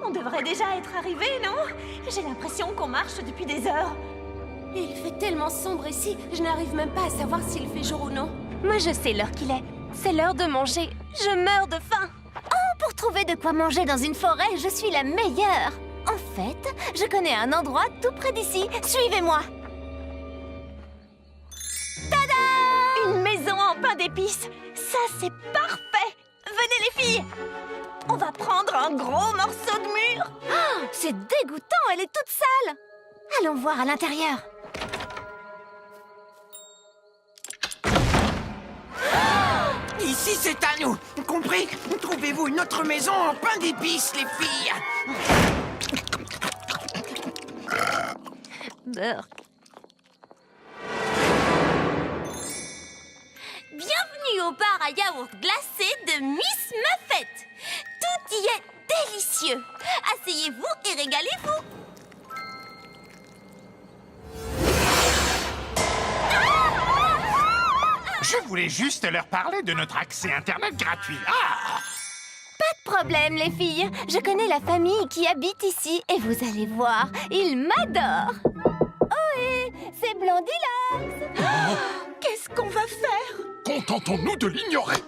On devrait déjà être arrivé, non? J'ai l'impression qu'on marche depuis des heures. Il fait tellement sombre ici, je n'arrive même pas à savoir s'il fait jour ou non. Moi, je sais l'heure qu'il est. C'est l'heure de manger. Je meurs de faim. Pour trouver de quoi manger dans une forêt, je suis la meilleure. En fait, je connais un endroit tout près d'ici. Suivez-moi. Une maison en pain d'épices. Ça, c'est parfait. Venez, les filles. On va prendre un gros morceau de mur. Oh, c'est dégoûtant, elle est toute sale. Allons voir à l'intérieur. Ici, c'est à nous. Compris? Trouvez-vous une autre maison en pain d'épices, les filles. Beurre. Bienvenue au bar à yaourt glacé de Miss Muffet. Tout y est délicieux. Asseyez-vous et régalez-vous. Je voulais juste leur parler de notre accès Internet gratuit. Ah! Pas de problème, les filles. Je connais la famille qui habite ici et vous allez voir, ils m'adorent. Ohé, c'est Blondilox. Qu'est-ce qu'on va faire? Contentons-nous de l'ignorer.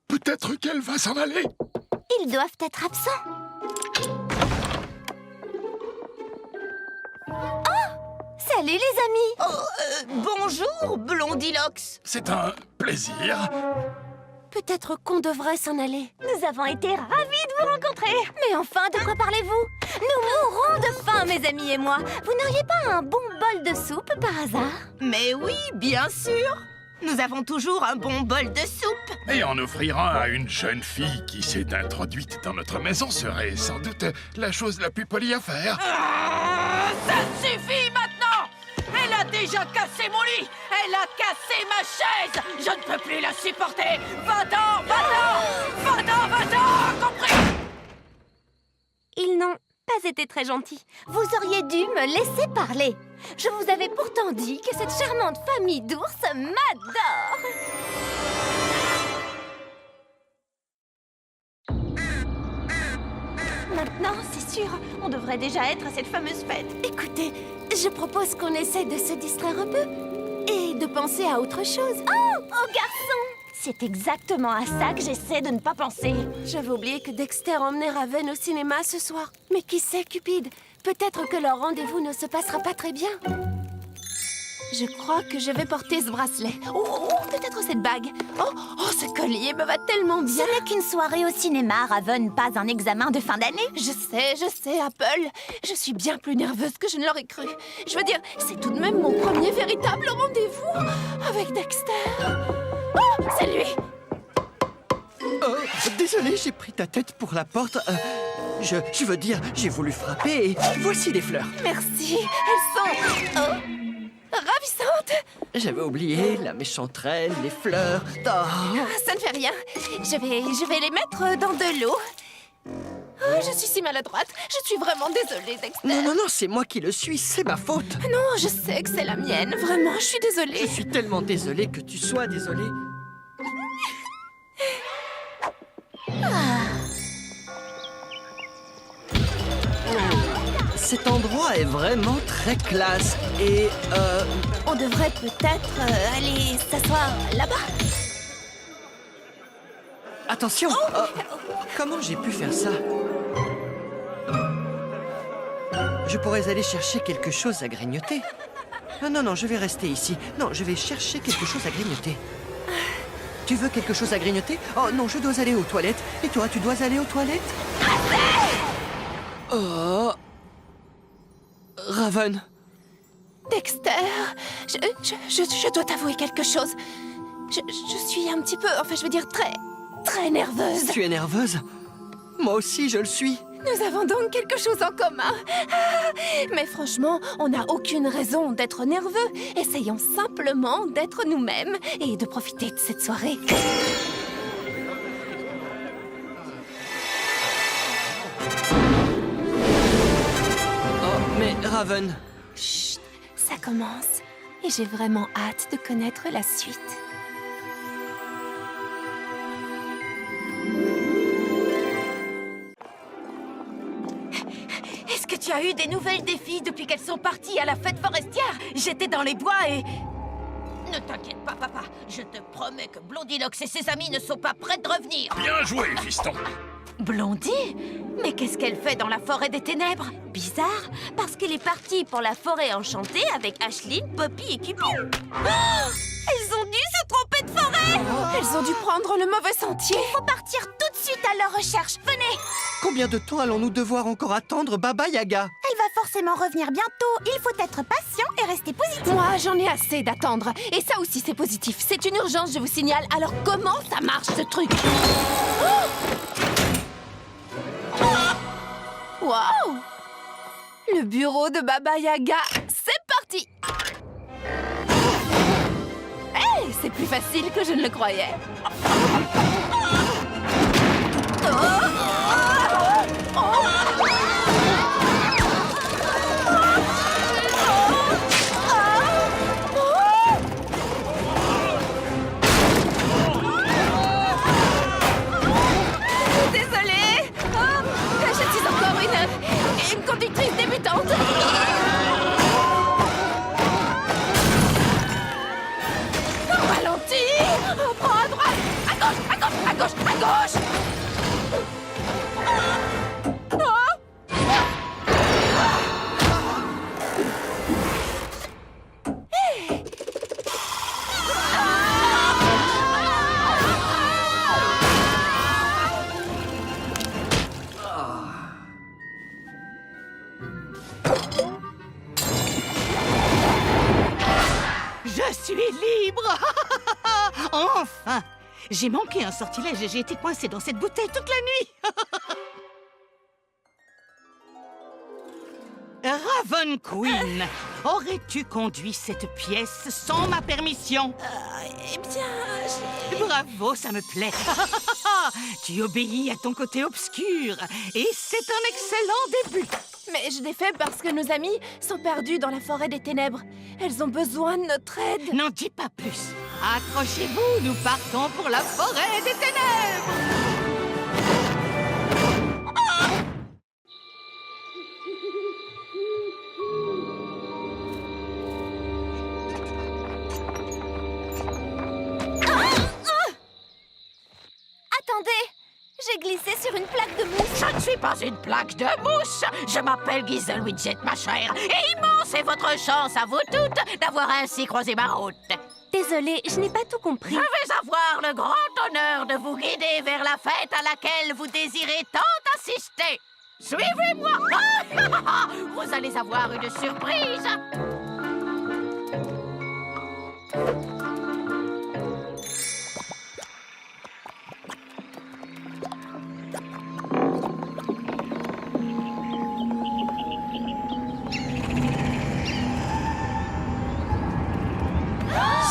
Peut-être qu'elle va s'en aller. Ils doivent être absents. Oh, salut les amis. Bonjour, Blondilox. C'est un plaisir. Peut-être qu'on devrait s'en aller. Nous avons été ravis de vous rencontrer. Mais enfin, de quoi parlez-vous? Nous mourrons de faim, mes amis et moi. Vous n'auriez pas un bon bol de soupe par hasard? Mais oui, bien sûr. Nous avons toujours un bon bol de soupe. Et en offrir un à une jeune fille qui s'est introduite dans notre maison serait sans doute la chose la plus polie à faire. Ça suffit maintenant. Elle a déjà cassé mon lit. Elle a cassé ma chaise. Je ne peux plus la supporter. Va-t'en, va-t'en. Va-t'en, va-t'en. Compris? Ils n'ont pas été très gentils. Vous auriez dû me laisser parler. Je vous avais pourtant dit que cette charmante famille d'ours m'adore. Maintenant, c'est sûr, on devrait déjà être à cette fameuse fête. Écoutez, je propose qu'on essaie de se distraire un peu et de penser à autre chose. Oh, garçon! C'est exactement à ça que j'essaie de ne pas penser. J'avais oublié que Dexter emmenait Raven au cinéma ce soir. Mais qui sait, Cupid? Peut-être que leur rendez-vous ne se passera pas très bien. Je crois que je vais porter ce bracelet. Oh, peut-être cette bague. Oh, ce collier me va tellement bien. Ce n'est qu'une soirée au cinéma, Raven, pas un examen de fin d'année. Je sais, Apple. Je suis bien plus nerveuse que je ne l'aurais cru. Je veux dire, c'est tout de même mon premier véritable rendez-vous avec Dexter. Oh, c'est lui! Oh, désolé, j'ai pris ta tête pour la porte. Je veux dire, j'ai voulu frapper et voici des fleurs. Merci, elles sont... ravissantes! J'avais oublié la méchante reine, les fleurs. Oh. Ça ne fait rien. Je vais les mettre dans de l'eau. Oh, je suis si maladroite. Je suis vraiment désolée, Dexter. Non, c'est moi qui le suis, c'est ma faute. Non, je sais que c'est la mienne. Vraiment, je suis désolée. Je suis tellement désolée que tu sois désolée. Cet endroit est vraiment très classe et On devrait peut-être aller s'asseoir là-bas. attention. Comment j'ai pu faire ça? Je pourrais aller chercher quelque chose à grignoter. Non, je vais rester ici. Non, je vais chercher quelque chose à grignoter. Tu veux quelque chose à grignoter? Oh non, je dois aller aux toilettes. Et toi, tu dois aller aux toilettes? Oh... Raven. Dexter, je dois t'avouer quelque chose. Je suis un petit peu, enfin je veux dire très nerveuse. Tu es nerveuse? Moi aussi, je le suis. Nous avons donc quelque chose en commun. Mais franchement, on n'a aucune raison d'être nerveux. Essayons simplement d'être nous-mêmes et de profiter de cette soirée. Oh, mais Raven... Chut, ça commence. Et j'ai vraiment hâte de connaître la suite. tu as eu des nouvelles des filles depuis qu'elles sont parties à la fête forestière? J'étais dans les bois et... Ne t'inquiète pas, papa. Je te promets que Blondinox et ses amis ne sont pas prêts de revenir. Bien joué, fiston. Blondie? Mais qu'est-ce qu'elle fait dans la forêt des ténèbres? Bizarre, parce qu'elle est partie pour la forêt enchantée avec Ashlyn, Poppy et Cupid. Elles ont dû se tromper de forêt! Elles ont dû prendre le mauvais sentier. Faut partir tout de suite à leur recherche. Venez! Combien de temps allons-nous devoir encore attendre Baba Yaga? Elle va forcément revenir bientôt. Il faut être patient et rester positif. Moi, j'en ai assez d'attendre. Et ça aussi, c'est positif. C'est une urgence, je vous signale. Alors, comment ça marche, ce truc? Waouh! Le bureau de Baba Yaga, c'est parti! Hey, c'est plus facile que je ne le croyais. Désolée! Je suis encore une conductrice débutante. Ralenti! Prends à droite! À gauche! À gauche! À gauche! À gauche! Je suis libre! Enfin! J'ai manqué un sortilège et j'ai été coincée dans cette bouteille toute la nuit! Raven Queen, aurais-tu conduit cette pièce sans ma permission? Eh bien, Bravo, ça me plaît! Tu obéis à ton côté obscur et c'est un excellent début! mais je l'ai fait parce que nos amis sont perdus dans la forêt des ténèbres. Elles ont besoin de notre aide. N'en dis pas plus! Accrochez-vous, nous partons pour la forêt des ténèbres! Attendez! J'ai glissé sur une plaque de mousse. Je ne suis pas une plaque de mousse. Je m'appelle Giselle Widget, ma chère. Et immense est votre chance à vous toutes d'avoir ainsi croisé ma route. Désolée, je n'ai pas tout compris. Je vais avoir le grand honneur de vous guider vers la fête à laquelle vous désirez tant assister. Suivez-moi. Vous allez avoir une surprise.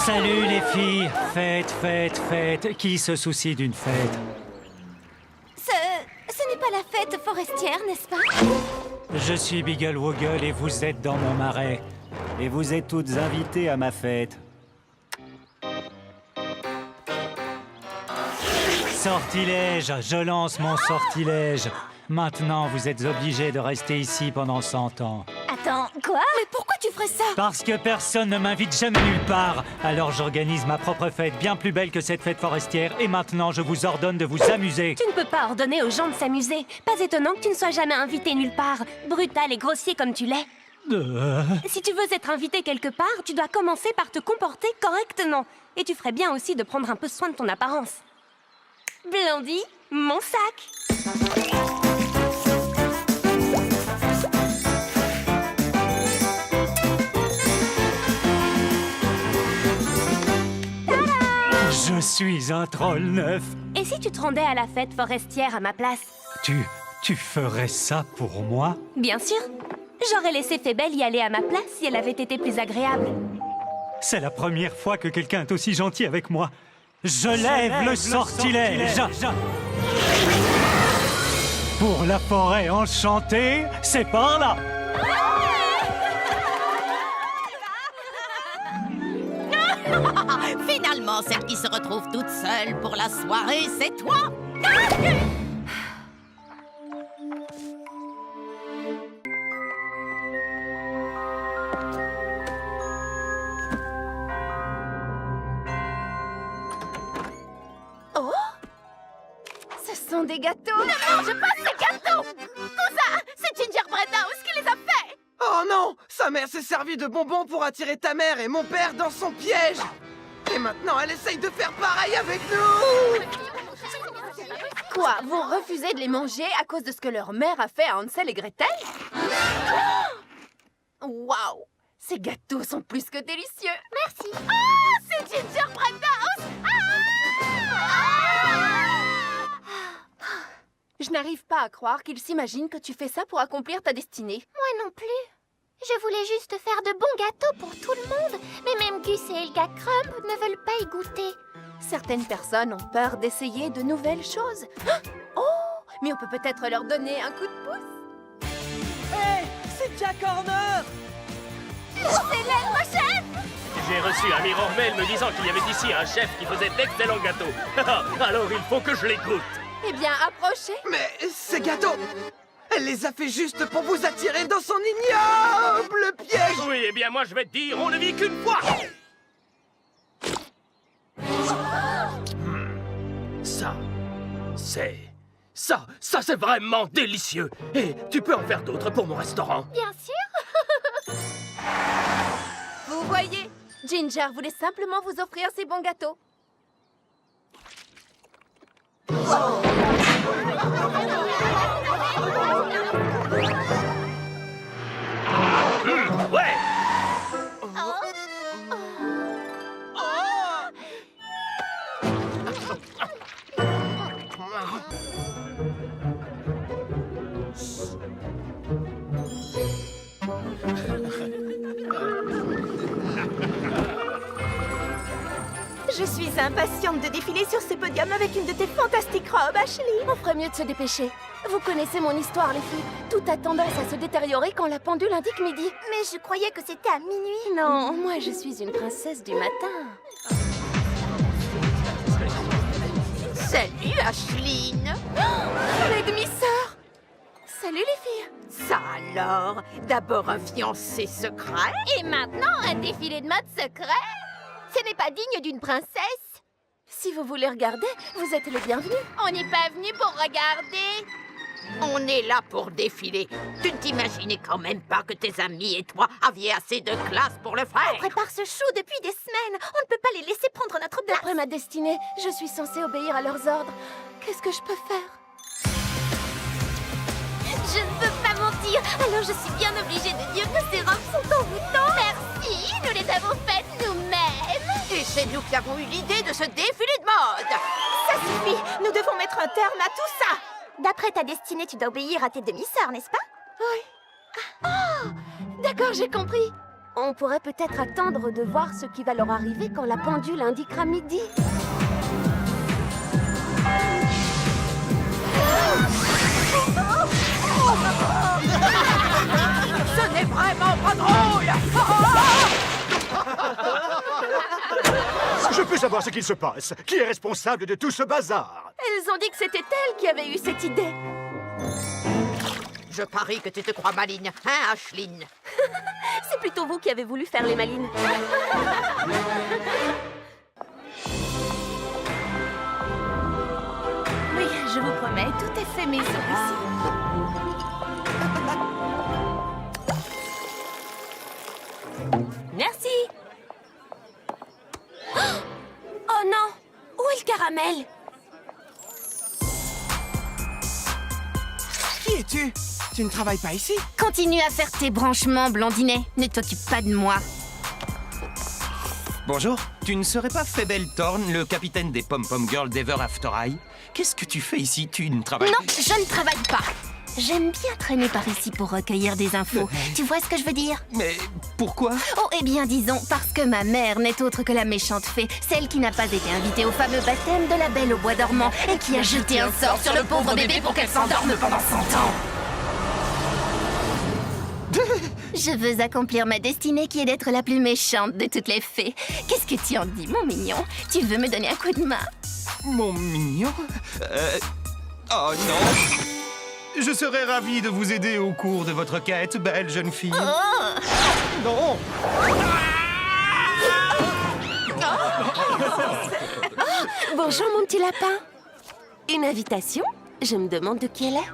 Salut les filles! Fête, fête, fête. Qui se soucie d'une fête? Ce n'est pas la fête forestière, n'est-ce pas? Je suis Biggle Woggle et vous êtes dans mon marais. Et vous êtes toutes invitées à ma fête. Sortilège! Je lance mon sortilège. Maintenant, vous êtes obligés de rester ici pendant 100 ans. Attends, quoi? Mais pourquoi tu ferais ça? Parce que personne ne m'invite jamais nulle part. Alors j'organise ma propre fête bien plus belle que cette fête forestière. Et maintenant, je vous ordonne de vous amuser. Tu ne peux pas ordonner aux gens de s'amuser. Pas étonnant que tu ne sois jamais invité nulle part. Brutal et grossier comme tu l'es. Si tu veux être invité quelque part, tu dois commencer par te comporter correctement. Et tu ferais bien aussi de prendre un peu soin de ton apparence. Blondie, mon sac. Je suis un troll neuf. Et si tu te rendais à la fête forestière à ma place? Tu ferais ça pour moi? Bien sûr. J'aurais laissé Fébelle y aller à ma place si elle avait été plus agréable. C'est la première fois que quelqu'un est aussi gentil avec moi. Je lève le sortilège. Pour la forêt enchantée, c'est par là. Finalement, celle qui se retrouve toute seule pour la soirée, c'est toi. sont des gâteaux. Ne mange pas ces gâteaux. Cousin, c'est Gingerbread House qui les a faits. Oh non! Sa mère s'est servie de bonbons pour attirer ta mère et mon père dans son piège! Et maintenant, elle essaye de faire pareil avec nous! Quoi, vous refusez de les manger à cause de ce que leur mère a fait à Hansel et Gretel? Waouh! Ces gâteaux sont plus que délicieux. Merci. Ah, c'est Gingerbread House! Je n'arrive pas à croire qu'ils s'imaginent que tu fais ça pour accomplir ta destinée. Moi non plus. Je voulais juste faire de bons gâteaux pour tout le monde. Mais même Gus et Helga Crumb ne veulent pas y goûter. Certaines personnes ont peur d'essayer de nouvelles choses. Oh, mais on peut peut-être leur donner un coup de pouce. Hé! C'est Jack Horner! Célèbre chef! J'ai reçu un mirror mail me disant qu'il y avait ici un chef qui faisait d'excellents gâteaux. Alors il faut que je les goûte. Eh bien, approchez. Mais ces gâteaux! Elle les a fait juste pour vous attirer dans son ignoble piège! Oui, eh bien moi je vais te dire, on ne vit qu'une fois. Ça c'est vraiment délicieux. Et tu peux en faire d'autres pour mon restaurant. Bien sûr. Vous voyez, Ginger voulait simplement vous offrir ces bons gâteaux. Ouais. Je suis impatiente de défiler sur ce podium avec une de tes fantastiques robes, Ashley. On ferait mieux de se dépêcher. Vous connaissez mon histoire, les filles. Tout a tendance à se détériorer quand la pendule indique midi. Mais je croyais que c'était à minuit. Non, moi je suis une princesse du matin. Salut, Ashline. Mes demi-sœurs. Salut les filles. Ça alors, d'abord un fiancé secret. Et maintenant, un défilé de mode secret. Ce n'est pas digne d'une princesse. Si vous voulez regarder, vous êtes les bienvenus. On n'est pas venu pour regarder. On est là pour défiler. Tu ne t'imaginais quand même pas que tes amis et toi aviez assez de classe pour le faire. On prépare ce show depuis des semaines. On ne peut pas les laisser prendre notre place. D'après ma destinée, je suis censée obéir à leurs ordres. Qu'est-ce que je peux faire? Je ne peux pas mentir. Alors je suis bien obligée de dire que ces robes sont envoûtantes. Merci, nous les avons faites nous-mêmes. Et c'est nous qui avons eu l'idée de ce défilé de mode. Ça suffit, nous devons mettre un terme à tout ça. D'après ta destinée, tu dois obéir à tes demi-sœurs, n'est-ce pas? Oui. Oh, d'accord, j'ai compris. On pourrait peut-être attendre de voir ce qui va leur arriver quand la pendule indiquera midi. Ce n'est vraiment pas drôle. Je peux savoir ce qu'il se passe. Qui est responsable de tout ce bazar? Elles ont dit que c'était elles qui avaient eu cette idée. Je parie que tu te crois maligne, hein, Ashline? C'est plutôt vous qui avez voulu faire les malines. Oui, je vous promets, tout est fait maison ici. Merci. Oh non! Où est le caramel? Qui es-tu? Tu ne travailles pas ici? Continue à faire tes branchements, Blondinet. Ne t'occupe pas de moi. Bonjour, tu ne serais pas Fable Thorn, le capitaine des Pom-Pom Girls d'Ever After High? Qu'est-ce que tu fais ici? Tu ne travailles Non, je ne travaille pas. J'aime bien traîner par ici pour recueillir des infos. Tu vois ce que je veux dire? Mais pourquoi? Oh, eh bien, disons, parce que ma mère n'est autre que la méchante fée, celle qui n'a pas été invitée au fameux baptême de la Belle au Bois dormant et qui a jeté un sort sur le pauvre bébé pour qu'elle s'endorme pendant 100 ans. Je veux accomplir ma destinée qui est d'être la plus méchante de toutes les fées. Qu'est-ce que tu en dis, mon mignon? Tu veux me donner un coup de main? Mon mignon? Oh non! Je serais ravi de vous aider au cours de votre quête, belle jeune fille. Oh! Non! Bonjour, mon petit lapin. Une invitation? Je me demande de qui elle est.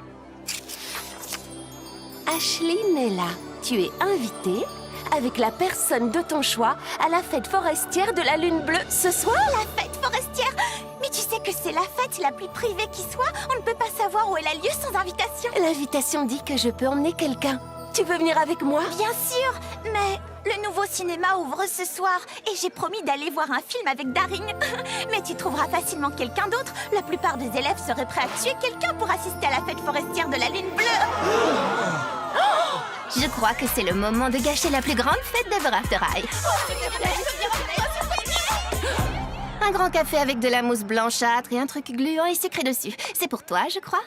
Ashlyn est là. Tu es invitée, avec la personne de ton choix, à la fête forestière de la Lune Bleue ce soir. La fête forestière! Mais tu sais que c'est la fête la plus privée qui soit. On ne peut pas savoir où elle a lieu sans invitation. L'invitation dit que je peux emmener quelqu'un. Tu veux venir avec moi? Bien sûr, mais le nouveau cinéma ouvre ce soir et j'ai promis d'aller voir un film avec Daring. Mais tu trouveras facilement quelqu'un d'autre. La plupart des élèves seraient prêts à tuer quelqu'un pour assister à la fête forestière de la Lune Bleue. Je crois que c'est le moment de gâcher la plus grande fête d'Ever After High. Un grand café avec de la mousse blanchâtre et un truc gluant et sucré dessus. C'est pour toi, je crois.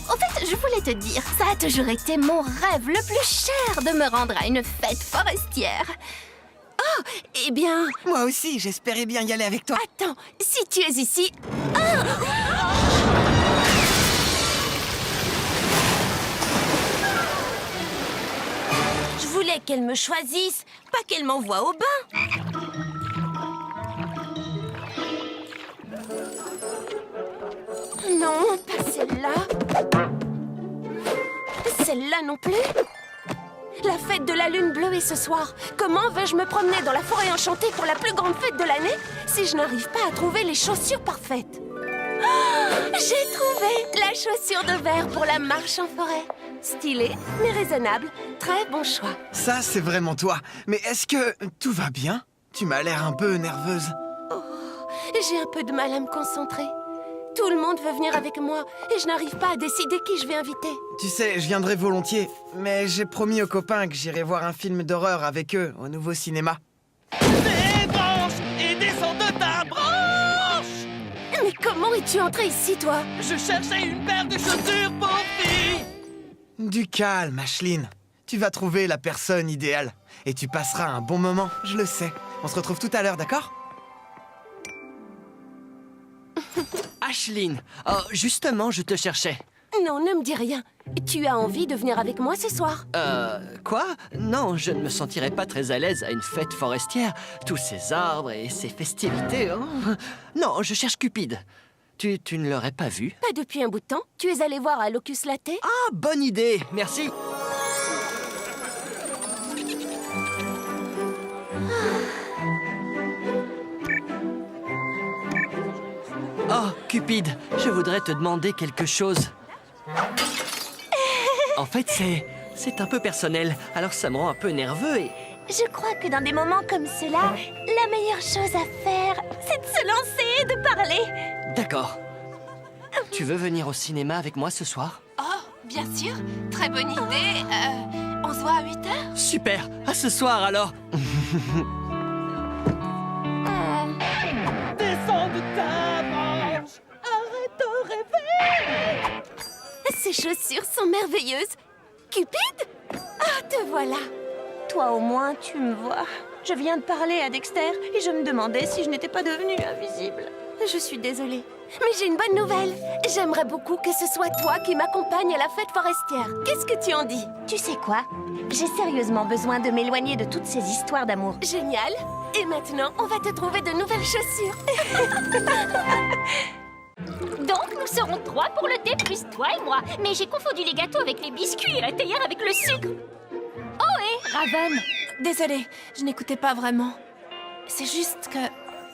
Au fait, je voulais te dire, ça a toujours été mon rêve le plus cher de me rendre à une fête forestière. Oh, eh bien... Moi aussi, j'espérais bien y aller avec toi. Attends, si tu es ici... Je voulais qu'elle me choisisse, pas qu'elle m'envoie au bain. Non, pas celle-là. Celle-là non plus. La fête de la Lune Bleue est ce soir. Comment vais-je me promener dans la forêt enchantée pour la plus grande fête de l'année si je n'arrive pas à trouver les chaussures parfaites? J'ai trouvé la chaussure de verre pour la marche en forêt. Stylé, mais raisonnable. Très bon choix. Ça, c'est vraiment toi. Mais est-ce que tout va bien? Tu m'as l'air un peu nerveuse. Oh, j'ai un peu de mal à me concentrer. Tout le monde veut venir avec moi et je n'arrive pas à décider qui je vais inviter. Tu sais, je viendrai volontiers, mais j'ai promis aux copains que j'irai voir un film d'horreur avec eux au nouveau cinéma. Débranche et descends de ta branche! Mais comment es-tu entré ici, toi? Je cherchais une paire de chaussures pour filles! Du calme, Ashlyn. Tu vas trouver la personne idéale. Et tu passeras un bon moment, je le sais. On se retrouve tout à l'heure, d'accord? Ashlyn, oh, justement, je te cherchais. Non, ne me dis rien. Tu as envie de venir avec moi ce soir? Quoi? Non, je ne me sentirais pas très à l'aise à une fête forestière. Tous ces arbres et ces festivités. Oh. Non, je cherche Cupid. Tu ne l'aurais pas vu? Pas depuis un bout de temps. Tu es allé voir à Locus Latte? Ah, bonne idée, merci. Oh, Cupid, je voudrais te demander quelque chose. En fait, c'est un peu personnel, alors ça me rend un peu nerveux et... Je crois que dans des moments comme ceux-là, la meilleure chose à faire, c'est de se lancer et de parler. D'accord. Tu veux venir au cinéma avec moi ce soir? Oh, bien sûr. Très bonne idée. On se voit à 8h? Super. À ce soir, alors. Descends de ta branche! Arrête de rêver! Ces chaussures sont merveilleuses. Cupid? Ah, te voilà. Toi au moins, tu me vois. Je viens de parler à Dexter et je me demandais si je n'étais pas devenue invisible. Je suis désolée. Mais j'ai une bonne nouvelle. J'aimerais beaucoup que ce soit toi qui m'accompagne à la fête forestière. Qu'est-ce que tu en dis? Tu sais quoi? J'ai sérieusement besoin de m'éloigner de toutes ces histoires d'amour. Génial. Et maintenant, on va te trouver de nouvelles chaussures. Donc, nous serons 3 pour le thé, plus toi et moi. Mais j'ai confondu les gâteaux avec les biscuits et la théière avec le sucre. Oh, et Raven! Désolée, je n'écoutais pas vraiment. C'est juste que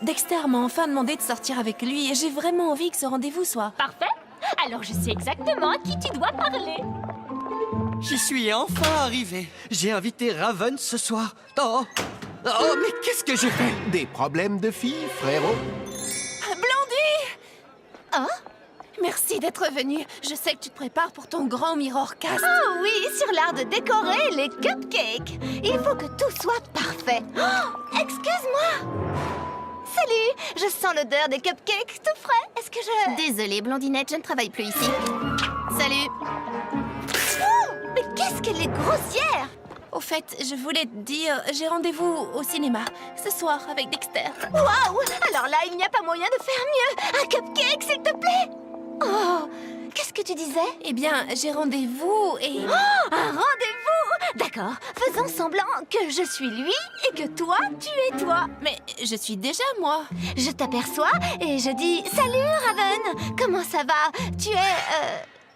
Dexter m'a enfin demandé de sortir avec lui et j'ai vraiment envie que ce rendez-vous soit... Parfait. Alors, je sais exactement à qui tu dois parler. J'y suis enfin arrivé. J'ai invité Raven ce soir. Oh, mais qu'est-ce que j'ai fait? Des problèmes de filles, frérot? Blondie! Hein? Merci d'être venu. Je sais que tu te prépares pour ton grand mirror cast. Oh oui, sur l'art de décorer les cupcakes. Il faut que tout soit parfait. Oh, excuse-moi. Salut, je sens l'odeur des cupcakes tout frais. Est-ce que je... Désolée, Blondinette, je ne travaille plus ici. Salut. Oh, mais qu'est-ce qu'elle est grossière! Au fait, je voulais te dire, j'ai rendez-vous au cinéma ce soir avec Dexter. Waouh! Alors là, il n'y a pas moyen de faire mieux. Un cupcake, s'il te plaît. Oh, qu'est-ce que tu disais? Eh bien, j'ai rendez-vous et... Oh, un rendez-vous! D'accord, faisons semblant que je suis lui et que toi, tu es toi. Mais je suis déjà moi. Je t'aperçois et je dis « Salut, Raven! Comment ça va? Tu es,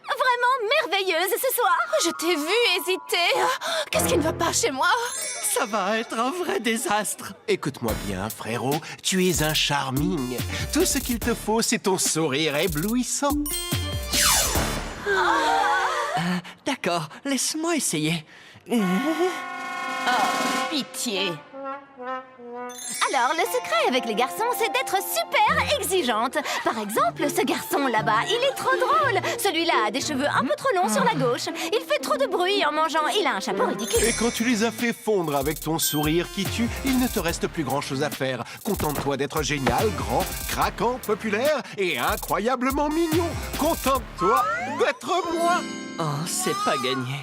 vraiment merveilleuse ce soir! » Je t'ai vu hésiter. Qu'est-ce qui ne va pas chez moi? Ça va être un vrai désastre. Écoute-moi bien, frérot, tu es un charming. Tout ce qu'il te faut, c'est ton sourire éblouissant. D'accord, laisse-moi essayer. Pitié. Alors, le secret avec les garçons, c'est d'être super exigeante. Par exemple, ce garçon là-bas, il est trop drôle. Celui-là a des cheveux un peu trop longs sur la gauche. Il fait trop de bruit en mangeant. Il a un chapeau ridicule. Et quand tu les as fait fondre avec ton sourire qui tue, il ne te reste plus grand-chose à faire. Contente-toi d'être génial, grand, craquant, populaire et incroyablement mignon. Contente-toi d'être moi. Oh, c'est pas gagné.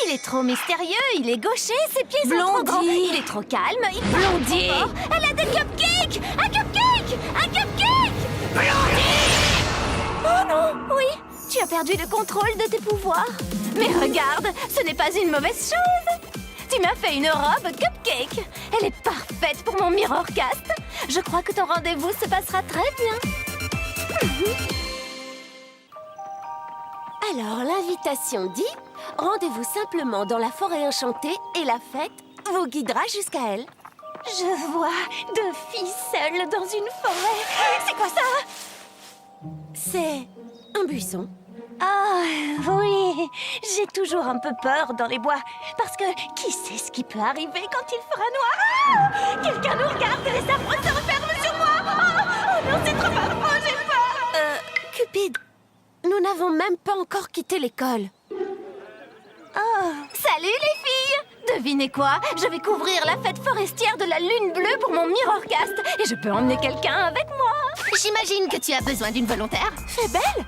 Il est trop mystérieux, il est gauché, ses pieds sont trop grands. Il est trop calme, il Blondie. Elle a des cupcakes! Un cupcake! Un cupcake! Blondie! Oh non, oui, tu as perdu le contrôle de tes pouvoirs. Mais regarde, ce n'est pas une mauvaise chose. Tu m'as fait une robe cupcake. Elle est parfaite pour mon mirrorcast. Je crois que ton rendez-vous se passera très bien. Alors, l'invitation dit « Rendez-vous simplement dans la forêt enchantée et la fête vous guidera jusqu'à elle. » Je vois 2 filles seules dans une forêt. C'est quoi ça? C'est un buisson. Ah, oui, j'ai toujours un peu peur dans les bois. Parce que qui sait ce qui peut arriver quand il fera noir? Ah, quelqu'un nous regarde et les arbres se referment sur moi. Oh non, c'est trop fort, j'ai peur. Cupid, nous n'avons même pas encore quitté l'école. Oh, salut les filles! Devinez quoi? Je vais couvrir la fête forestière de la lune bleue pour mon mirrorcast et je peux emmener quelqu'un avec moi. J'imagine que tu as besoin d'une volontaire. C'est belle!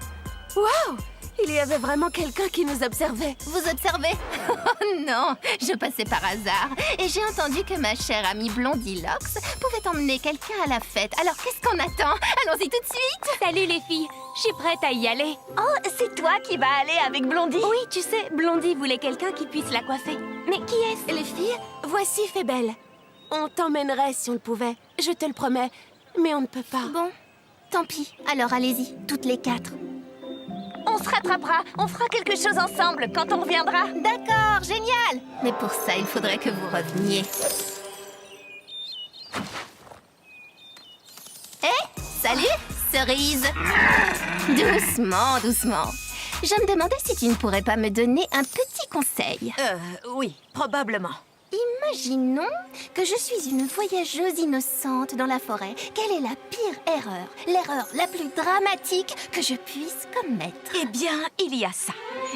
Waouh! Il y avait vraiment quelqu'un qui nous observait. Vous observez? Oh non, je passais par hasard et j'ai entendu que ma chère amie Blondie Lox pouvait emmener quelqu'un à la fête. Alors qu'est-ce qu'on attend? Allons-y tout de suite! Salut les filles, je suis prête à y aller. Oh, c'est toi qui vas aller avec Blondie? Oui, tu sais, Blondie voulait quelqu'un qui puisse la coiffer. Mais qui est-ce? Les filles, voici Fébelle. On t'emmènerait si on le pouvait, je te le promets, mais on ne peut pas. Bon, tant pis. Alors allez-y, toutes les 4. On se rattrapera, on fera quelque chose ensemble quand on reviendra. D'accord, génial! Mais pour ça, il faudrait que vous reveniez. Hé, salut, cerise! Doucement, doucement. Je me demandais si tu ne pourrais pas me donner un petit conseil. Oui, probablement. Imaginons que je suis une voyageuse innocente dans la forêt. Quelle est la pire erreur, l'erreur la plus dramatique que je puisse commettre? Eh bien, il y a ça.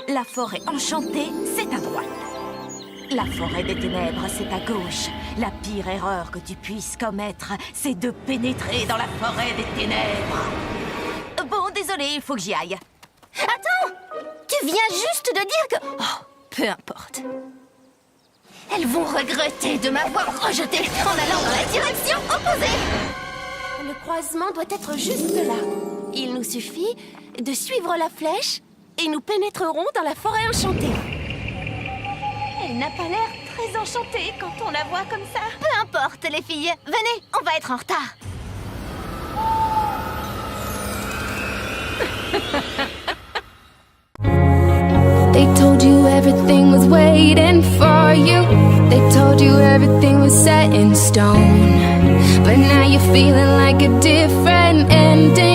La forêt enchantée, c'est à droite. La forêt des ténèbres, c'est à gauche. La pire erreur que tu puisses commettre, c'est de pénétrer dans la forêt des ténèbres. Bon, désolé, il faut que j'y aille. Attends! Tu viens juste de dire que... Oh, peu importe. Elles vont regretter de m'avoir rejetée en allant dans la direction opposée. Le croisement doit être juste là. Il nous suffit de suivre la flèche et nous pénétrerons dans la forêt enchantée. Elle n'a pas l'air très enchantée quand on la voit comme ça. Peu importe, les filles. Venez, on va être en retard. They told you everything was waiting for you. They told you everything was set in stone. But now you're feeling like a different ending.